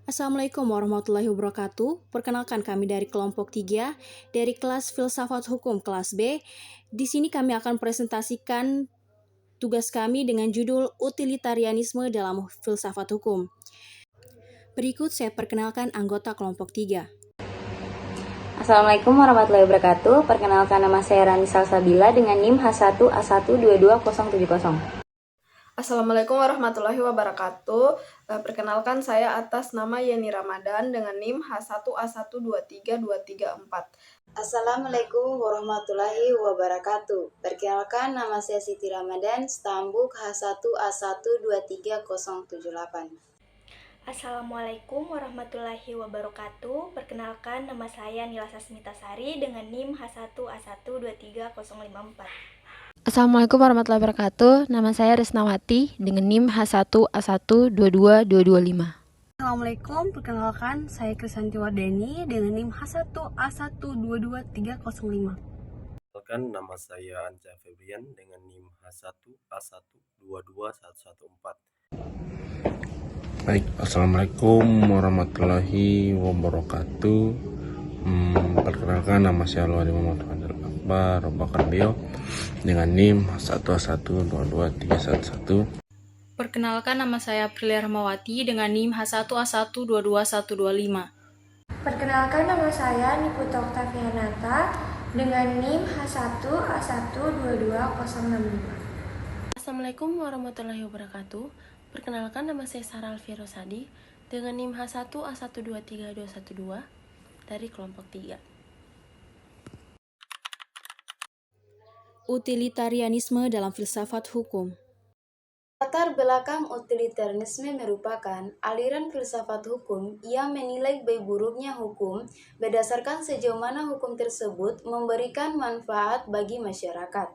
Assalamualaikum warahmatullahi wabarakatuh. Perkenalkan kami dari kelompok 3 dari kelas Filsafat Hukum kelas B. Di sini kami akan presentasikan tugas kami dengan judul Utilitarianisme dalam Filsafat Hukum. Berikut saya perkenalkan anggota kelompok 3. Assalamualaikum warahmatullahi wabarakatuh. Perkenalkan, nama saya Rani Salsabila dengan NIM H1A1222070. Assalamualaikum warahmatullahi wabarakatuh. Perkenalkan, saya atas nama Yeni Ramadan dengan NIM H1A1232334. Assalamualaikum warahmatullahi wabarakatuh. Perkenalkan, nama saya Siti Ramadan, stambuk H1A1230078. Assalamualaikum warahmatullahi wabarakatuh. Perkenalkan, nama saya Nila Sasmitasari dengan NIM H1A1230054. Assalamualaikum warahmatullahi wabarakatuh. Nama saya Resnawati dengan NIM H1A1222225. Assalamualaikum, perkenalkan saya Krisanti Wardeni dengan NIM H1A1222305. Perkenalkan, nama saya Anja Febrian dengan NIM H1A1221114. Baik, Assalamualaikum warahmatullahi wabarakatuh. Perkenalkan, nama saya Alwadi Muhammad Fadil Akbar Bakar Bio dengan NIM H1A1222311. Perkenalkan, nama saya Aprilia Rahmawati dengan NIM H1A1221125. Perkenalkan, nama saya Niputa Oktavianata dengan NIM H1A1222065. Assalamualaikum warahmatullahi wabarakatuh. Perkenalkan, nama saya Sarah Alfiero Sadi dengan NIM H1A1232212 dari kelompok 3. Utilitarianisme dalam filsafat hukum. Latar belakang utilitarianisme merupakan aliran filsafat hukum yang menilai baik buruknya hukum berdasarkan sejauh mana hukum tersebut memberikan manfaat bagi masyarakat.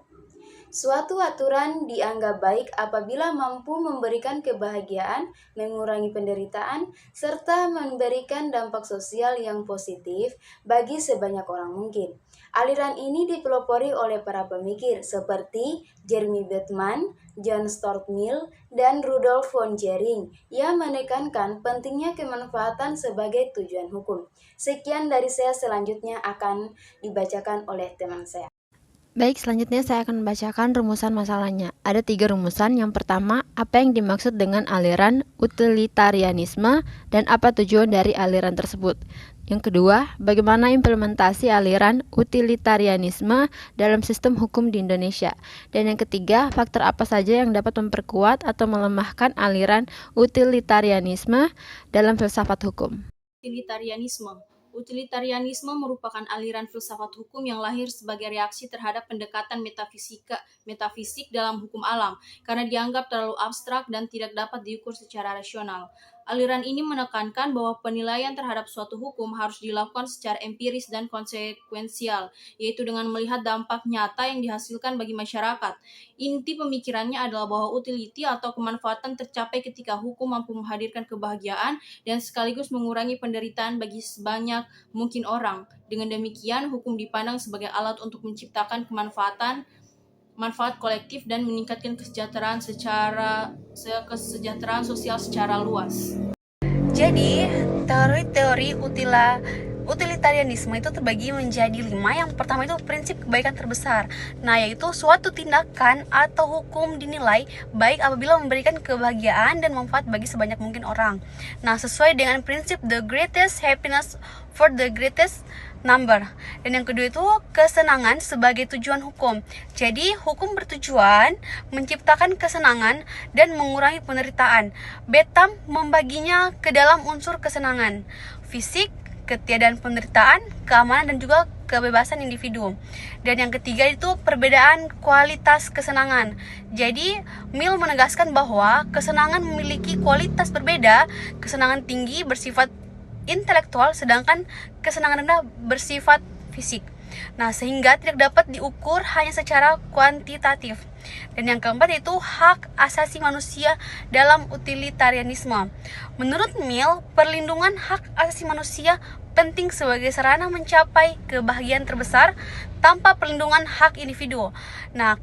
Suatu aturan dianggap baik apabila mampu memberikan kebahagiaan, mengurangi penderitaan, serta memberikan dampak sosial yang positif bagi sebanyak orang mungkin. Aliran ini dipelopori oleh para pemikir seperti Jeremy Bentham, John Stuart Mill, dan Rudolf von Jhering yang menekankan pentingnya kemanfaatan sebagai tujuan hukum. Sekian dari saya, selanjutnya akan dibacakan oleh teman saya. Baik, selanjutnya saya akan membacakan rumusan masalahnya. Ada 3 rumusan. Yang pertama, apa yang dimaksud dengan aliran utilitarianisme dan apa tujuan dari aliran tersebut. Yang kedua, bagaimana implementasi aliran utilitarianisme dalam sistem hukum di Indonesia. Dan yang ketiga, faktor apa saja yang dapat memperkuat atau melemahkan aliran utilitarianisme dalam filsafat hukum. Utilitarianisme merupakan aliran filsafat hukum yang lahir sebagai reaksi terhadap pendekatan metafisik dalam hukum alam, karena dianggap terlalu abstrak dan tidak dapat diukur secara rasional. Aliran ini menekankan bahwa penilaian terhadap suatu hukum harus dilakukan secara empiris dan konsekuensial, yaitu dengan melihat dampak nyata yang dihasilkan bagi masyarakat. Inti pemikirannya adalah bahwa utility atau kemanfaatan tercapai ketika hukum mampu menghadirkan kebahagiaan dan sekaligus mengurangi penderitaan bagi sebanyak mungkin orang. Dengan demikian, hukum dipandang sebagai alat untuk menciptakan manfaat kolektif dan meningkatkan kesejahteraan sosial secara luas. Jadi, teori-teori utilitarianisme itu terbagi menjadi 5. Yang pertama itu prinsip kebaikan terbesar. Nah, yaitu suatu tindakan atau hukum dinilai baik apabila memberikan kebahagiaan dan manfaat bagi sebanyak mungkin orang. Nah, sesuai dengan prinsip the greatest happiness for the greatest number. Dan yang kedua itu kesenangan sebagai tujuan hukum. Jadi hukum bertujuan menciptakan kesenangan dan mengurangi penderitaan. Bentham membaginya ke dalam unsur kesenangan, fisik, ketiadaan penderitaan, keamanan, dan juga kebebasan individu. Dan yang ketiga itu perbedaan kualitas kesenangan. Jadi Mill menegaskan bahwa kesenangan memiliki kualitas berbeda. Kesenangan tinggi bersifat intelektual, sedangkan kesenangan rendah bersifat fisik. Nah, sehingga tidak dapat diukur hanya secara kuantitatif. Dan yang keempat itu hak asasi manusia dalam utilitarianisme. Menurut Mill, perlindungan hak asasi manusia penting sebagai sarana mencapai kebahagiaan terbesar tanpa perlindungan hak individu. Nah,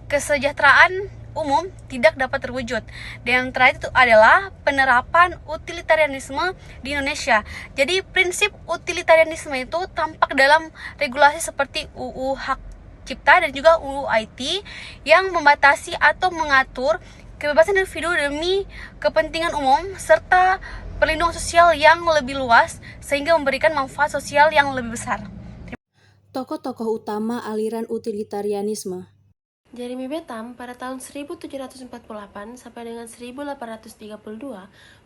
kesejahteraan umum tidak dapat terwujud. Dan yang terakhir itu adalah penerapan utilitarianisme di Indonesia. Jadi prinsip utilitarianisme itu tampak dalam regulasi seperti UU Hak Cipta dan juga UU IT yang membatasi atau mengatur kebebasan individu demi kepentingan umum serta perlindungan sosial yang lebih luas sehingga memberikan manfaat sosial yang lebih besar. Tokoh-tokoh utama aliran utilitarianisme. Jeremy Bentham pada tahun 1748 sampai dengan 1832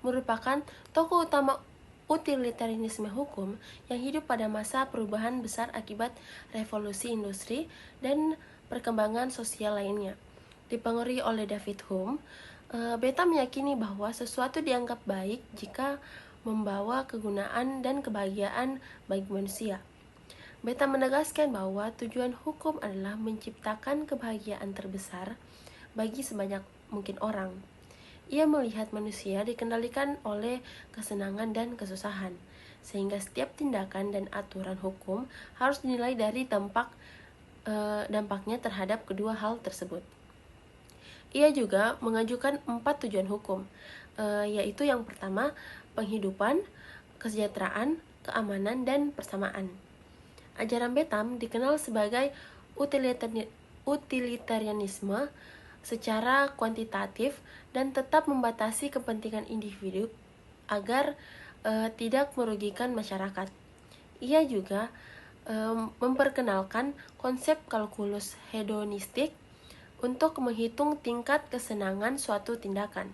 merupakan tokoh utama utilitarianisme hukum yang hidup pada masa perubahan besar akibat revolusi industri dan perkembangan sosial lainnya. Dipengaruhi oleh David Hume, Bentham meyakini bahwa sesuatu dianggap baik jika membawa kegunaan dan kebahagiaan bagi manusia. Bentham menegaskan bahwa tujuan hukum adalah menciptakan kebahagiaan terbesar bagi sebanyak mungkin orang. Ia melihat manusia dikendalikan oleh kesenangan dan kesusahan, sehingga setiap tindakan dan aturan hukum harus dinilai dari dampaknya terhadap kedua hal tersebut. Ia juga mengajukan 4 tujuan hukum, yaitu yang pertama, penghidupan, kesejahteraan, keamanan, dan persamaan. Ajaran Bentham dikenal sebagai utilitarianisme secara kuantitatif dan tetap membatasi kepentingan individu agar tidak merugikan masyarakat. Ia juga memperkenalkan konsep kalkulus hedonistik untuk menghitung tingkat kesenangan suatu tindakan.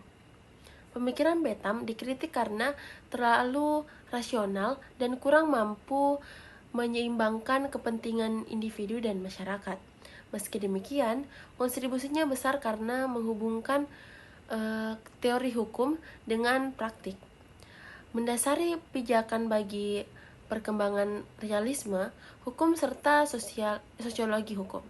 Pemikiran Bentham dikritik karena terlalu rasional dan kurang mampu menyeimbangkan kepentingan individu dan masyarakat. Meski demikian, kontribusinya besar karena menghubungkan teori hukum dengan praktik. Mendasari pijakan bagi perkembangan realisme, hukum serta sosiologi hukum.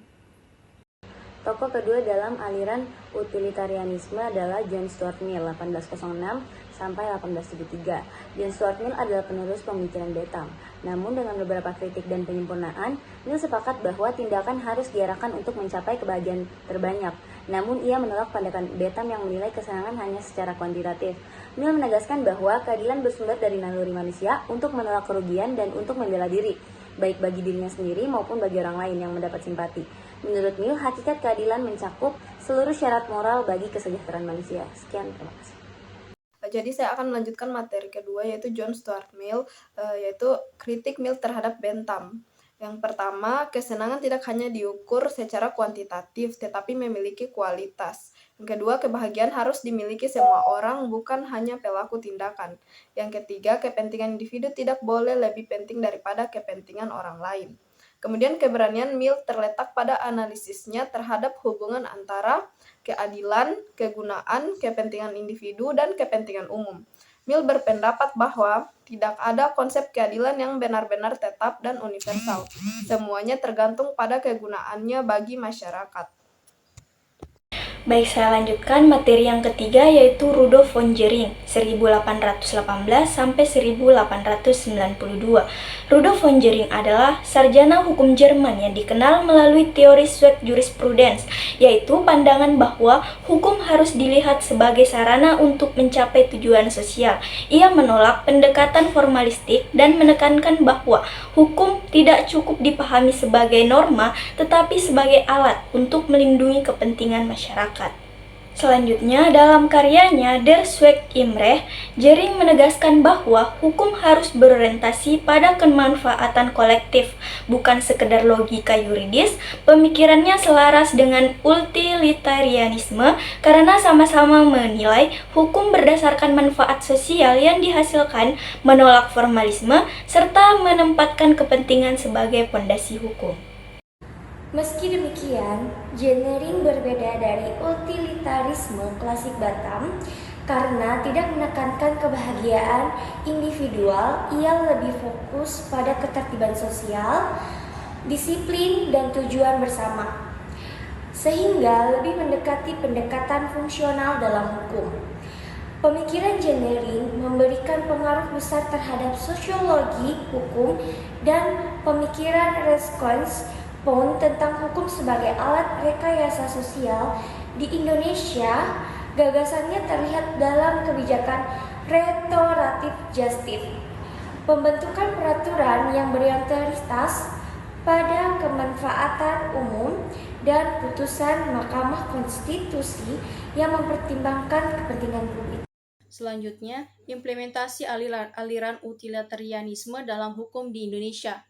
Tokoh kedua dalam aliran utilitarianisme adalah John Stuart Mill 1806 sampai 1873. John Stuart Mill adalah penerus pemikiran Bentham. Namun dengan beberapa kritik dan penyempurnaan, Mill sepakat bahwa tindakan harus diarahkan untuk mencapai kebahagiaan terbanyak. Namun ia menolak pandangan Bentham yang menilai kesenangan hanya secara kuantitatif. Mill menegaskan bahwa keadilan bersumber dari naluri manusia untuk menolak kerugian dan untuk membela diri, baik bagi dirinya sendiri maupun bagi orang lain yang mendapat simpati. Menurut Mill, hakikat keadilan mencakup seluruh syarat moral bagi kesejahteraan manusia. Sekian, terima kasih. Jadi saya akan melanjutkan materi kedua, yaitu John Stuart Mill, yaitu kritik Mill terhadap Bentham. Yang pertama, kesenangan tidak hanya diukur secara kuantitatif, tetapi memiliki kualitas. Yang kedua, kebahagiaan harus dimiliki semua orang, bukan hanya pelaku tindakan. Yang ketiga, kepentingan individu tidak boleh lebih penting daripada kepentingan orang lain. Kemudian keberanian Mill terletak pada analisisnya terhadap hubungan antara keadilan, kegunaan, kepentingan individu, dan kepentingan umum. Mill berpendapat bahwa tidak ada konsep keadilan yang benar-benar tetap dan universal. Semuanya tergantung pada kegunaannya bagi masyarakat. Baik, saya lanjutkan materi yang ketiga, yaitu Rudolf von Jhering 1818 sampai 1892. Rudolf von Jhering adalah sarjana hukum Jerman yang dikenal melalui teori Zweck jurisprudens, yaitu pandangan bahwa hukum harus dilihat sebagai sarana untuk mencapai tujuan sosial. Ia menolak pendekatan formalistik dan menekankan bahwa hukum tidak cukup dipahami sebagai norma, tetapi sebagai alat untuk melindungi kepentingan masyarakat. Selanjutnya, dalam karyanya Der Zweck im Recht, Jhering menegaskan bahwa hukum harus berorientasi pada kemanfaatan kolektif, bukan sekedar logika yuridis. Pemikirannya selaras dengan utilitarianisme karena sama-sama menilai hukum berdasarkan manfaat sosial yang dihasilkan, menolak formalisme, serta menempatkan kepentingan sebagai pondasi hukum. Meski demikian, Jhering berbeda dari utilitarisme klasik Bentham karena tidak menekankan kebahagiaan individual. Ia lebih fokus pada ketertiban sosial, disiplin, dan tujuan bersama, sehingga lebih mendekati pendekatan fungsional dalam hukum. Pemikiran Jhering memberikan pengaruh besar terhadap sosiologi hukum dan pemikiran Rescoins Pound tentang hukum sebagai alat rekayasa sosial Di Indonesia, gagasannya terlihat dalam kebijakan restoratif justice, pembentukan peraturan yang berorientasi pada kemanfaatan umum, dan putusan Mahkamah Konstitusi yang mempertimbangkan kepentingan publik. Selanjutnya, implementasi aliran utilitarianisme dalam hukum di Indonesia.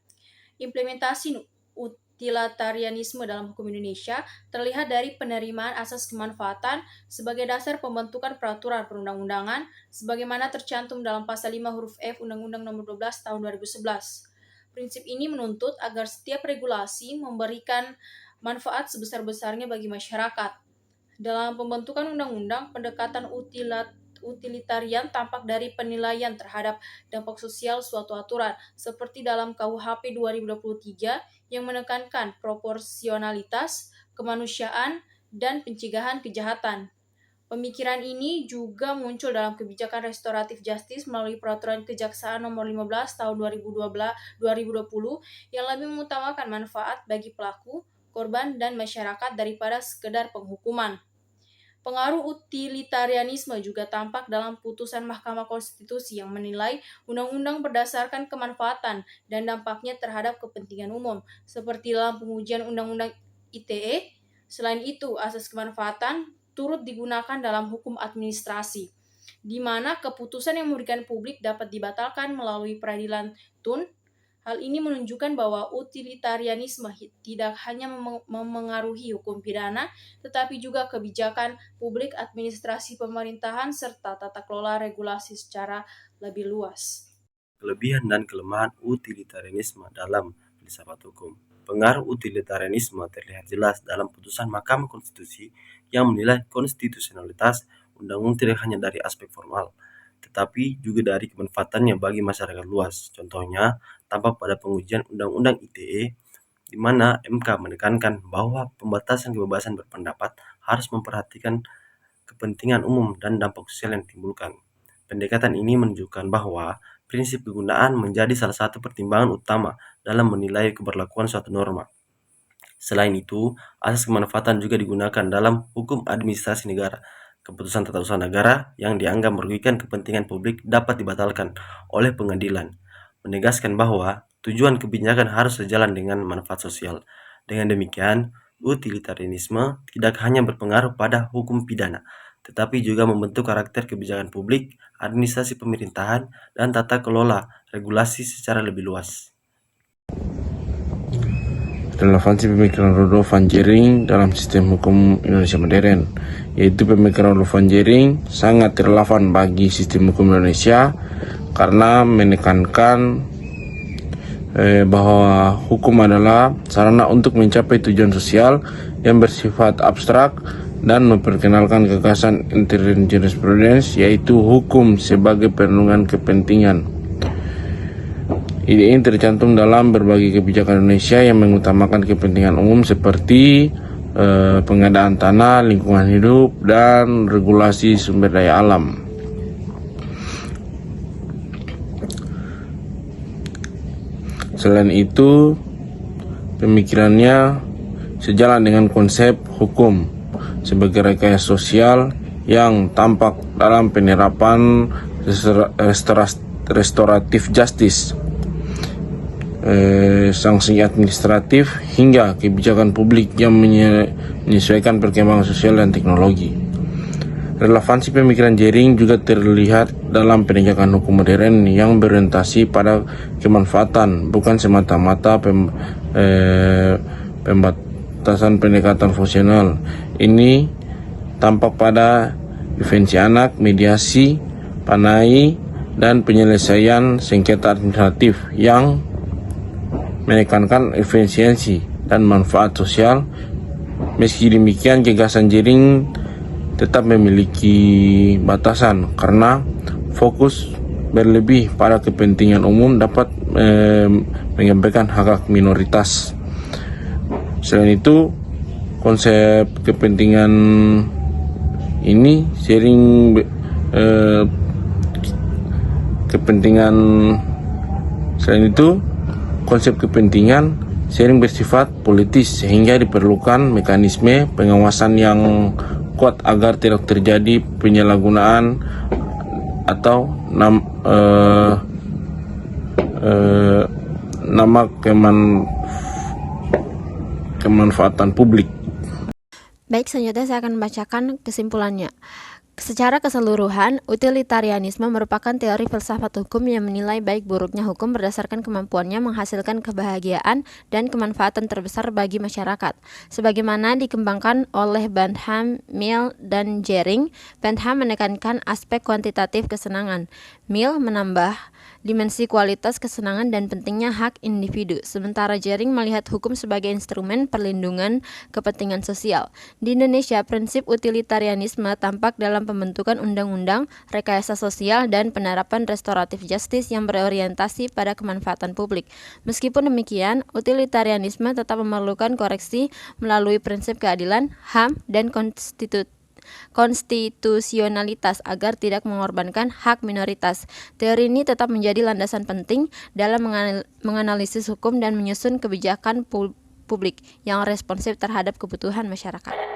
Implementasi utilitarianisme dalam hukum Indonesia terlihat dari penerimaan asas kemanfaatan sebagai dasar pembentukan peraturan perundang-undangan sebagaimana tercantum dalam pasal 5 huruf F Undang-Undang Nomor 12 Tahun 2011. Prinsip ini menuntut agar setiap regulasi memberikan manfaat sebesar-besarnya bagi masyarakat. Dalam pembentukan undang-undang, pendekatan utilitarian tampak dari penilaian terhadap dampak sosial suatu aturan, seperti dalam KUHP 2023 yang menekankan proporsionalitas, kemanusiaan, dan pencegahan kejahatan. Pemikiran ini juga muncul dalam kebijakan restoratif justice melalui Peraturan Kejaksaan Nomor 15 Tahun 2020 yang lebih mengutamakan manfaat bagi pelaku, korban, dan masyarakat daripada sekedar penghukuman. Pengaruh utilitarianisme juga tampak dalam putusan Mahkamah Konstitusi yang menilai undang-undang berdasarkan kemanfaatan dan dampaknya terhadap kepentingan umum, seperti dalam pengujian Undang-Undang ITE. Selain itu, asas kemanfaatan turut digunakan dalam hukum administrasi, di mana keputusan yang merugikan publik dapat dibatalkan melalui peradilan tun. Hal ini menunjukkan bahwa utilitarianisme tidak hanya memengaruhi hukum pidana, tetapi juga kebijakan publik, administrasi pemerintahan, serta tata kelola regulasi secara lebih luas. Kelebihan dan kelemahan utilitarianisme dalam filsafat hukum. Pengaruh utilitarianisme terlihat jelas dalam putusan Mahkamah Konstitusi yang menilai konstitusionalitas undang-undang tidak hanya dari aspek formal, tetapi juga dari kemanfaatannya bagi masyarakat luas. Contohnya, tampak pada pengujian Undang-Undang ITE, di mana MK menekankan bahwa pembatasan kebebasan berpendapat harus memperhatikan kepentingan umum dan dampak sosial yang ditimbulkan. Pendekatan ini menunjukkan bahwa prinsip kegunaan menjadi salah satu pertimbangan utama dalam menilai keberlakuan suatu norma. Selain itu, asas kemanfaatan juga digunakan dalam hukum administrasi negara. Keputusan tata usaha negara yang dianggap merugikan kepentingan publik dapat dibatalkan oleh pengadilan, menegaskan bahwa tujuan kebijakan harus sejalan dengan manfaat sosial. Dengan demikian, utilitarianisme tidak hanya berpengaruh pada hukum pidana, tetapi juga membentuk karakter kebijakan publik, administrasi pemerintahan, dan tata kelola regulasi secara lebih luas. Relevansi pemikiran Rudolf van Jering dalam sistem hukum Indonesia modern, yaitu pemikiran Rudolf van Jering sangat relevan bagi sistem hukum Indonesia karena menekankan bahwa hukum adalah sarana untuk mencapai tujuan sosial yang bersifat abstrak dan memperkenalkan gagasan inherent jurisprudence, yaitu hukum sebagai perlindungan kepentingan. Ide ini tercantum dalam berbagai kebijakan Indonesia yang mengutamakan kepentingan umum seperti pengadaan tanah, lingkungan hidup, dan regulasi sumber daya alam. Selain itu, pemikirannya sejalan dengan konsep hukum sebagai rekayasa sosial yang tampak dalam penerapan restoratif justice, sanksi administratif, hingga kebijakan publik yang menyesuaikan perkembangan sosial dan teknologi. Relevansi pemikiran Jering juga terlihat dalam penegakan hukum modern yang berorientasi pada kemanfaatan, bukan semata-mata pembatasan pendekatan fungsional. Ini tampak pada defensi anak, mediasi, panai, dan penyelesaian sengketa administratif yang menekankan efisiensi dan manfaat sosial. Meski demikian, gagasan Jering tetap memiliki batasan karena fokus berlebih pada kepentingan umum dapat mengabaikan hak minoritas. Selain itu, konsep kepentingan ini sering sering bersifat politis sehingga diperlukan mekanisme pengawasan yang kuat agar tidak terjadi penyalahgunaan atau nama kemanfaatan publik. Baik, selanjutnya saya akan membacakan kesimpulannya. Secara keseluruhan, utilitarianisme merupakan teori filsafat hukum yang menilai baik buruknya hukum berdasarkan kemampuannya menghasilkan kebahagiaan dan kemanfaatan terbesar bagi masyarakat. Sebagaimana dikembangkan oleh Bentham, Mill, dan Jering, Bentham menekankan aspek kuantitatif kesenangan. Mill menambah dimensi kualitas kesenangan dan pentingnya hak individu, sementara Jering melihat hukum sebagai instrumen perlindungan kepentingan sosial. Di Indonesia, prinsip utilitarianisme tampak dalam pembentukan undang-undang, rekayasa sosial, dan penerapan restoratif justice yang berorientasi pada kemanfaatan publik. Meskipun demikian, utilitarianisme tetap memerlukan koreksi melalui prinsip keadilan, HAM, dan konstitusionalitas agar tidak mengorbankan hak minoritas. Teori ini tetap menjadi landasan penting dalam menganalisis hukum dan menyusun kebijakan publik yang responsif terhadap kebutuhan masyarakat.